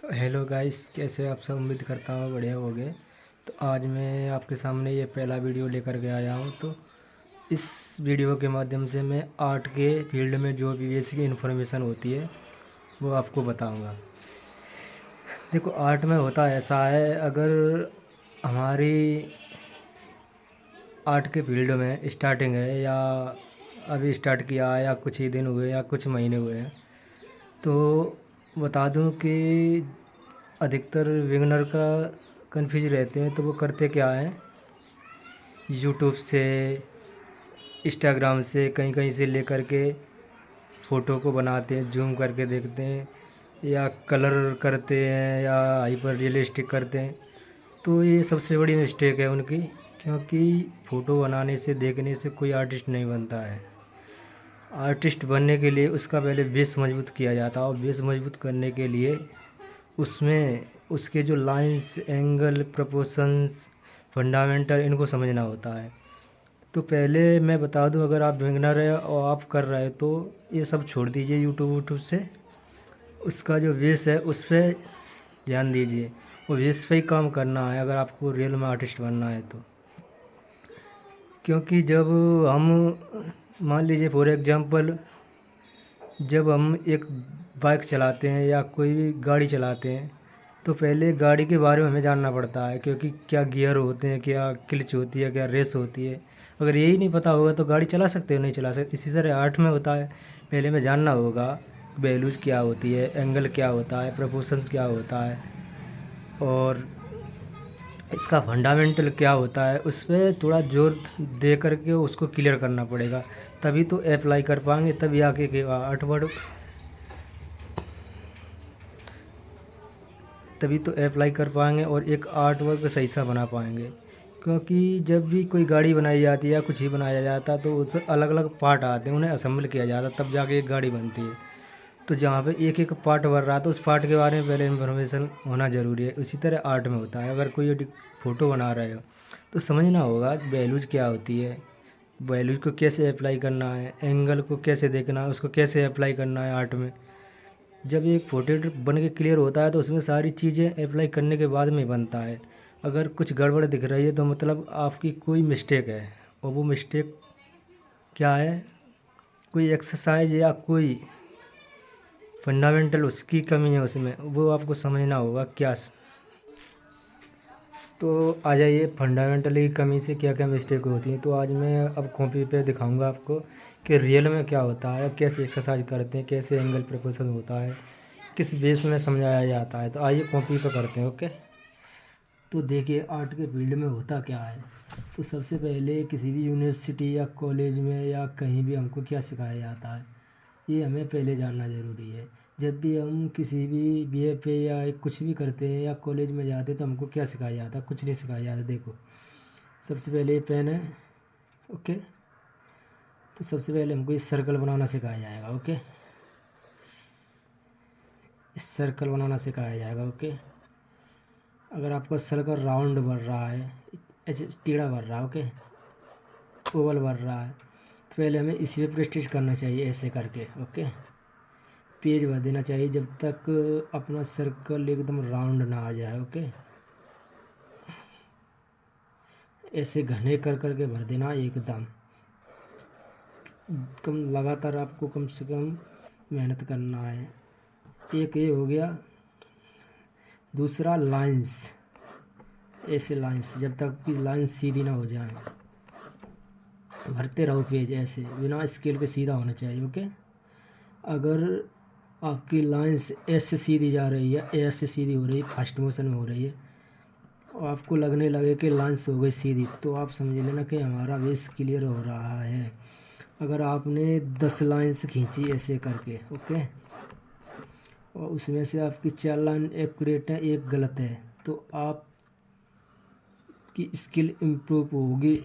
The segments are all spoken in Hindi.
हेलो गाइस, कैसे आप सब? उम्मीद करता हूँ बढ़िया होगे। तो आज मैं आपके सामने ये पहला वीडियो लेकर के आया हूँ। तो इस वीडियो के माध्यम से मैं आर्ट के फील्ड में जो भी बेसिक इन्फॉर्मेशन होती है वो आपको बताऊँगा। देखो, आर्ट में होता ऐसा है, अगर हमारी आर्ट के फील्ड में स्टार्टिंग है या अभी स्टार्ट किया है या कुछ ही दिन हुए या कुछ महीने हुए हैं, तो बता दूं कि अधिकतर बिगिनर का कन्फ्यूज रहते हैं। तो वो करते क्या है, यूट्यूब से, इंस्टाग्राम से, कहीं कहीं से लेकर के फ़ोटो को बनाते हैं, जूम करके देखते हैं या कलर करते हैं या हाइपर रियलिस्टिक करते हैं। तो ये सबसे बड़ी मिस्टेक है उनकी, क्योंकि फ़ोटो बनाने से, देखने से कोई आर्टिस्ट नहीं बनता है। आर्टिस्ट बनने के लिए उसका पहले बेस मजबूत किया जाता है, और बेस मजबूत करने के लिए उसमें उसके जो लाइंस, एंगल, प्रोपोर्शंस, फंडामेंटल, इनको समझना होता है। तो पहले मैं बता दूं, अगर आप बिगिनर है और आप कर रहे हो तो ये सब छोड़ दीजिए यूट्यूब वूट्यूब से। उसका जो बेस है उस पर ध्यान दीजिए, और बेस पे ही काम करना है अगर आपको रियल में आर्टिस्ट बनना है तो। क्योंकि जब हम, मान लीजिए फॉर एग्जांपल, जब हम एक बाइक चलाते हैं या कोई भी गाड़ी चलाते हैं, तो पहले गाड़ी के बारे में हमें जानना पड़ता है, क्योंकि क्या गियर होते हैं, क्या क्लच होती है, क्या रेस होती है। अगर यही नहीं पता होगा तो गाड़ी चला सकते हो, नहीं चला सकते। इसी तरह आर्ट में होता है, पहले हमें जानना होगा वैल्यूज क्या होती है, एंगल क्या होता है, प्रोपोर्शंस क्या होता है, और इसका फंडामेंटल क्या होता है। उस पर थोड़ा जोर दे करके उसको क्लियर करना पड़ेगा, तभी तो अप्लाई कर पाएंगे, तभी आगे के आर्ट वर्ड, तभी तो अप्लाई कर पाएंगे और एक आर्ट वर्क सही सा बना पाएंगे। क्योंकि जब भी कोई गाड़ी बनाई जाती है या कुछ ही बनाया जाता है तो उससे अलग अलग पार्ट आते हैं, उन्हें असेंबल किया जाता है, तब जाके एक गाड़ी बनती है। तो जहाँ पे एक एक पार्ट बन रहा है तो उस पार्ट के बारे में पहले इन्फॉर्मेशन होना ज़रूरी है। उसी तरह आर्ट में होता है, अगर कोई फ़ोटो बना रहे हो तो समझना होगा वैल्यूज क्या होती है, वैल्यूज को कैसे अप्लाई करना है, एंगल को कैसे देखना है, उसको कैसे अप्लाई करना है आर्ट में। जब एक पोर्ट्रेट बन के क्लियर होता है तो उसमें सारी चीज़ें अप्लाई करने के बाद में बनता है। अगर कुछ गड़बड़ दिख रही है तो मतलब आपकी कोई मिस्टेक है, और वो मिस्टेक क्या है, कोई एक्सरसाइज या कोई फंडामेंटल उसकी कमी है उसमें, वो आपको समझना होगा क्या। तो आ जाइए, फंडामेंटली कमी से क्या क्या मिस्टेक होती हैं। तो आज मैं अब कॉपी पे दिखाऊंगा आपको कि रियल में क्या होता है, कैसे एक्सरसाइज करते हैं, कैसे एंगल प्रोपोर्शन होता है, किस बेस में समझाया जाता है। तो आइए कॉपी पे करते हैं, ओके। तो देखिए, आर्ट के फील्ड में होता क्या है। तो सबसे पहले किसी भी यूनिवर्सिटी या कॉलेज में या कहीं भी हमको क्या सिखाया जाता है, ये हमें पहले जानना ज़रूरी है। जब भी हम किसी भी बीएफए या कुछ भी करते हैं या कॉलेज में जाते हैं तो हमको क्या सिखाया जाता है, कुछ नहीं सिखाया जाता। देखो, सबसे पहले ये पेन है, ओके। तो सबसे पहले हमको इस सर्कल बनाना सिखाया जाएगा, ओके। इस सर्कल बनाना सिखाया जाएगा, ओके। अगर आपका सर्कल राउंड भर रहा है, ऐसे टेढ़ा भर रहा है, ओके, ओवल भर रहा है, तो पहले हमें इसी पे प्रेस्टिज करना चाहिए, ऐसे करके, ओके। पेज भर देना चाहिए जब तक अपना सर्कल एकदम राउंड ना आ जाए, ओके। ऐसे घने कर करके भर देना एकदम। कम लगातार आपको कम से कम मेहनत करना है। एक ये हो गया। दूसरा लाइंस, ऐसे लाइंस, जब तक कि लाइंस सीधी ना हो जाए भरते रहो पेज, ऐसे बिना स्केल के सीधा होना चाहिए, ओके। अगर आपकी लाइंस ऐसे सीधी जा रही है, ऐसे सीधी हो रही है, फास्ट मोशन में हो रही है, और आपको लगने लगे कि लाइंस हो गई सीधी, तो आप समझ लेना कि हमारा बेस क्लियर हो रहा है। अगर आपने 10 लाइंस खींची ऐसे करके, ओके, और उसमें से आपकी 4 लाइन एक्यूरेट है, एक गलत है, तो आपकी स्किल इम्प्रूव होगी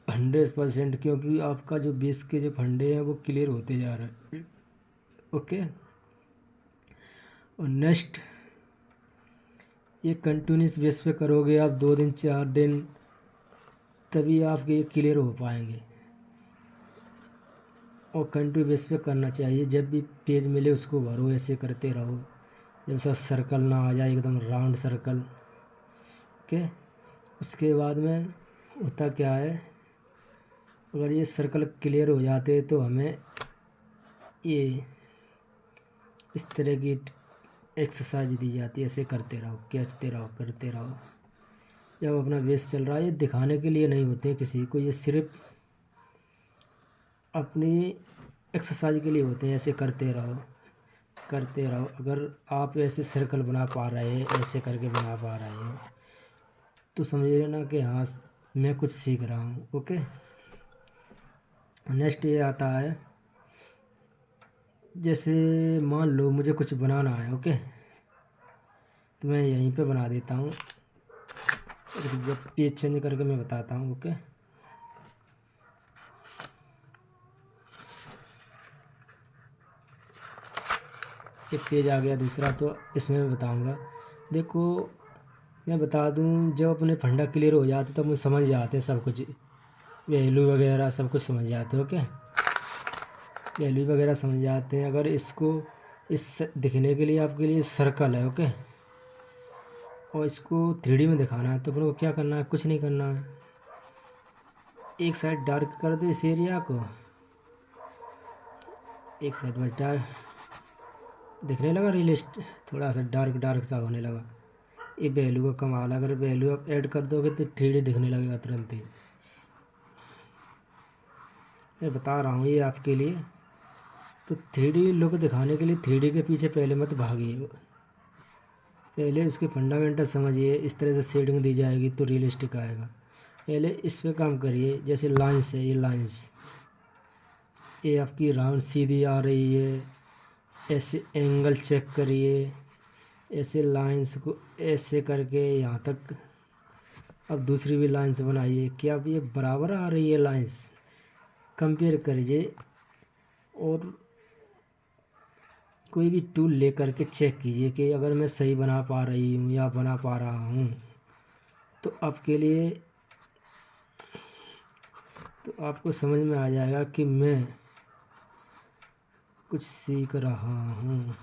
100%, क्योंकि आपका जो बेस के जो फंडे हैं वो क्लियर होते जा रहे हैं, ओके। और नेक्स्ट, ये कंटिन्यूस बेस पे करोगे आप 2 दिन 4 दिन, तभी आप ये क्लियर हो पाएंगे। और कंटिन्यू बेस पे करना चाहिए, जब भी पेज मिले उसको भरो, ऐसे करते रहो। जब सा सर्कल ना आ जाए एकदम राउंड सर्कल। ओके, उसके बाद में होता क्या है, अगर ये सर्कल क्लियर हो जाते तो हमें ये इस तरह की एक्सरसाइज दी जाती है। ऐसे करते रहो, करते रहो, करते रहो। जब अपना बेस चल रहा है, ये दिखाने के लिए नहीं होते हैं किसी को, ये सिर्फ अपनी एक्सरसाइज के लिए होते हैं। ऐसे करते रहो, करते रहो। अगर आप ऐसे सर्कल बना पा रहे हैं, ऐसे करके बना पा रहे हैं, तो समझिए ना कि हाँ मैं कुछ सीख रहा हूँ। ओके, नेक्स्ट ये आता है, जैसे मान लो मुझे कुछ बनाना है। ओके, तो मैं यहीं पे बना देता हूँ। जब पेज चेंज करके मैं बताता हूँ। ओके, एक पेज आ गया दूसरा, तो इसमें मैं बताऊँगा। देखो मैं बता दूँ, जब अपने फंडा क्लियर हो जाते तब मुझे समझ जाते सब कुछ, वैल्यू वगैरह सब कुछ समझ जाते हैं। ओके, वैल्यू वगैरह समझ जाते हैं। अगर इसको इस दिखने के लिए आपके लिए सर्कल है। ओके, और इसको 3D में दिखाना है, तो अपने को क्या करना है, कुछ नहीं करना है। एक साइड डार्क कर दो इस एरिया को, एक साइड बस डार्क दिखने लगा, रियलिस्ट थोड़ा सा डार्क डार्क सा होने लगा। ये वैल्यू का कमाल है, अगर वैल्यू आप ऐड कर दोगे तो 3D दिखने लगेगा तुरंत ही। मैं बता रहा हूँ ये आपके लिए। तो 3D लुक दिखाने के लिए 3D के पीछे पहले मत भागिए, पहले उसके फंडामेंटल समझिए। इस तरह से शेडिंग दी जाएगी तो रियलिस्टिक आएगा। पहले इस पे काम करिए। जैसे लाइंस है, ये लाइंस, ये आपकी राउंड सीधी आ रही है, ऐसे एंगल चेक करिए, ऐसे लाइंस को ऐसे करके यहाँ तक। अब दूसरी भी लाइंस बनाइए, क्या अब ये बराबर आ रही है लाइंस, कंपेयर करिए। और कोई भी टूल ले करके चेक कीजिए कि अगर मैं सही बना पा रही हूँ या बना पा रहा हूँ। तो आपको समझ में आ जाएगा कि मैं कुछ सीख रहा हूँ।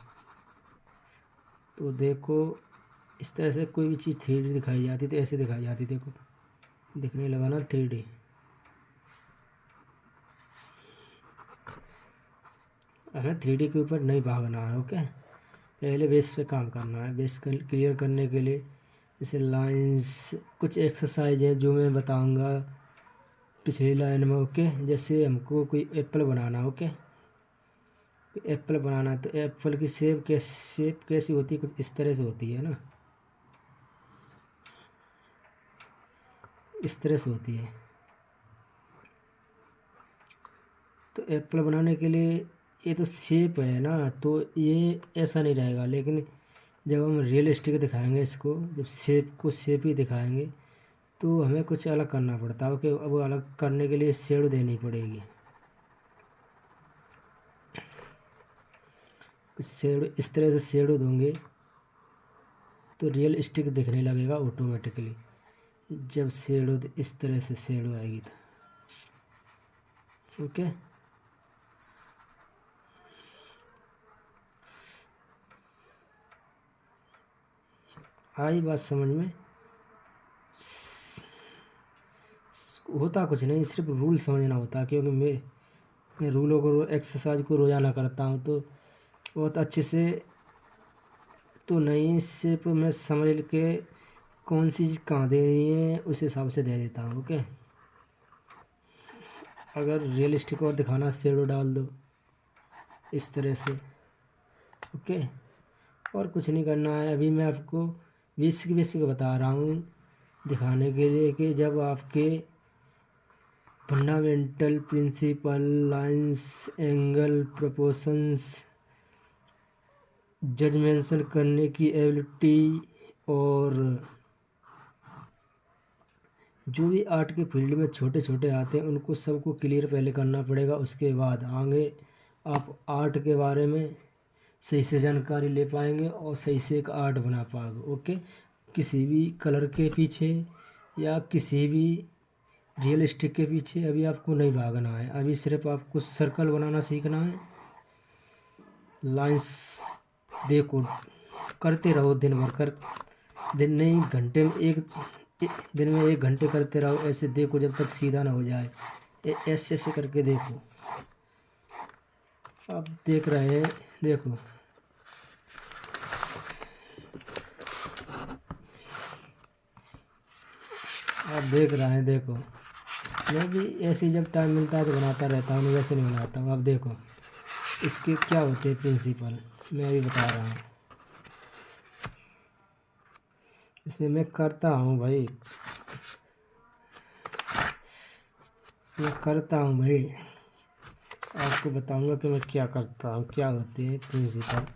तो देखो इस तरह से कोई भी चीज़ 3D दिखाई जाती तो ऐसे दिखाई जाती। देखो दिखने लगा ना 3D। हमें 3D के ऊपर नहीं भागना है। ओके, पहले बेस पे काम करना है। बेस क्लियर करने के लिए जैसे लाइंस, कुछ एक्सरसाइज है जो मैं बताऊंगा पिछली लाइन में। ओके, जैसे हमको कोई apple banana. Okay, apple banana है तो एप्पल की शेप कैसी होती है, कुछ इस तरह से होती है ना, इस तरह से होती है। तो एप्पल बनाने के लिए ये तो शेप है ना, तो ये ऐसा नहीं रहेगा। लेकिन जब हम रियलिस्टिक दिखाएंगे इसको, जब शेप को शेप ही दिखाएंगे, तो हमें कुछ अलग करना पड़ता है। ओके, अब अलग करने के लिए शेड देनी पड़ेगी। शेड इस तरह से शेड दूंगे तो रियलिस्टिक दिखने लगेगा ऑटोमेटिकली। जब शेड इस तरह से शेड आएगी तो ओके। आई बात समझ में? होता कुछ नहीं, सिर्फ रूल समझना होता है। क्योंकि मैं रूलों को एक्सरसाइज को रोज़ाना करता हूँ, तो बहुत अच्छे से तो नहीं, सिर्फ मैं समझ के कौन सी चीज़ कहाँ देनी है उस हिसाब से दे देता हूँ। ओके, अगर रियलिस्टिक और दिखाना, शेडो डाल दो इस तरह से। ओके, और कुछ नहीं करना है। अभी मैं आपको बेसिक बता रहा हूँ दिखाने के लिए कि जब आपके fundamental principle, lines, angle, proportions, जजमेंशन करने की एबिलिटी, और जो भी आर्ट के फील्ड में छोटे छोटे आते हैं उनको सबको क्लियर पहले करना पड़ेगा। उसके बाद आगे आप आर्ट के बारे में सही से जानकारी ले पाएंगे और सही से एक आर्ट बना पाओगे। ओके, किसी भी कलर के पीछे या किसी भी रियलिस्टिक के पीछे अभी आपको नहीं भागना है। अभी सिर्फ आपको सर्कल बनाना सीखना है। लाइंस देखो करते रहो दिन भर कर, दिन नहीं घंटे में दिन में 1 घंटे करते रहो ऐसे, देखो जब तक सीधा ना हो जाए। ऐसे ऐसे करके देखो, आप देख रहे हैं, देखो आप देख रहे हैं, देखो मैं भी ऐसे ही जब टाइम मिलता है तो बनाता रहता हूँ, वैसे नहीं बनाता हूँ। अब देखो इसके क्या होते हैं प्रिंसिपल, मैं भी बता रहा हूँ। इसमें मैं करता हूँ भाई, मैं करता हूँ भाई, आपको बताऊंगा कि मैं क्या करता हूँ, क्या होते हैं प्रिंसिपल।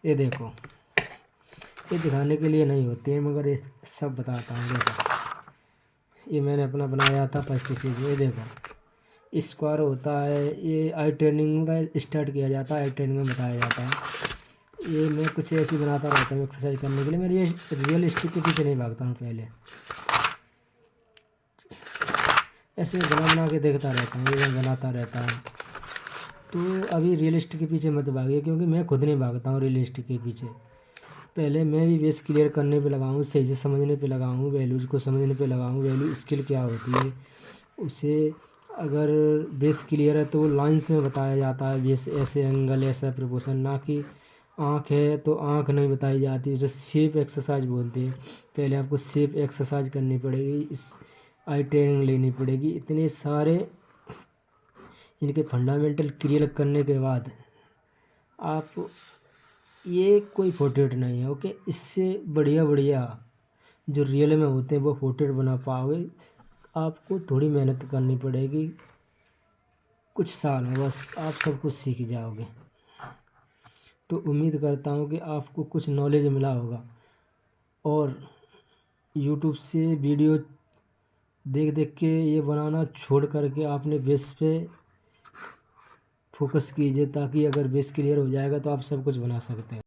ये देखो, ये दिखाने के लिए नहीं होते हैं, मगर ये सब बताता हूँ। देखो ये मैंने अपना बनाया था फर्स्ट चीज़। ये देखो स्क्वायर होता है, ये आई ट्रेनिंग का स्टार्ट किया जाता है, आई ट्रेनिंग में बताया जाता है। ये मैं कुछ ऐसी बनाता रहता हूँ एक्सरसाइज करने के लिए। मैं ये रियलिस्टिक के पीछे नहीं भागता हूँ, पहले ऐसे बना के देखता रहता हूँ, ये बनाता रहता हूँ। तो अभी रियलिस्टिक के पीछे मत भागिए, क्योंकि मैं खुद नहीं भागता हूँ रियलिस्टिक के पीछे। पहले मैं भी बेस क्लियर करने पे लगा हूँ, सही से समझने पे लगा हूँ, वैल्यूज़ को समझने पे लगा हूँ, वैल्यू स्किल क्या होती है उसे। अगर बेस क्लियर है तो वो लाइंस में बताया जाता है, बेस ऐसे एंगल ऐसा प्रोपोर्शन, ना कि आँख है तो आँख नहीं बताई जाती, उसे शेप एक्सरसाइज बोलते हैं। पहले आपको शेप एक्सरसाइज करनी पड़ेगी, इस आई ट्रेनिंग लेनी पड़ेगी। इतने सारे इनके फंडामेंटल क्लियर करने के बाद आप, ये कोई पोर्ट्रेट नहीं है ओके, इससे बढ़िया बढ़िया जो रियल में होते हैं वो पोर्ट्रेट बना पाओगे। आपको थोड़ी मेहनत करनी पड़ेगी, कुछ साल में बस आप सब कुछ सीख जाओगे। तो उम्मीद करता हूँ कि आपको कुछ नॉलेज मिला होगा, और यूट्यूब से वीडियो देख देख के ये बनाना छोड़ करके आपने बेस पे फोकस कीजिए, ताकि अगर बेस क्लियर हो जाएगा तो आप सब कुछ बना सकते हैं।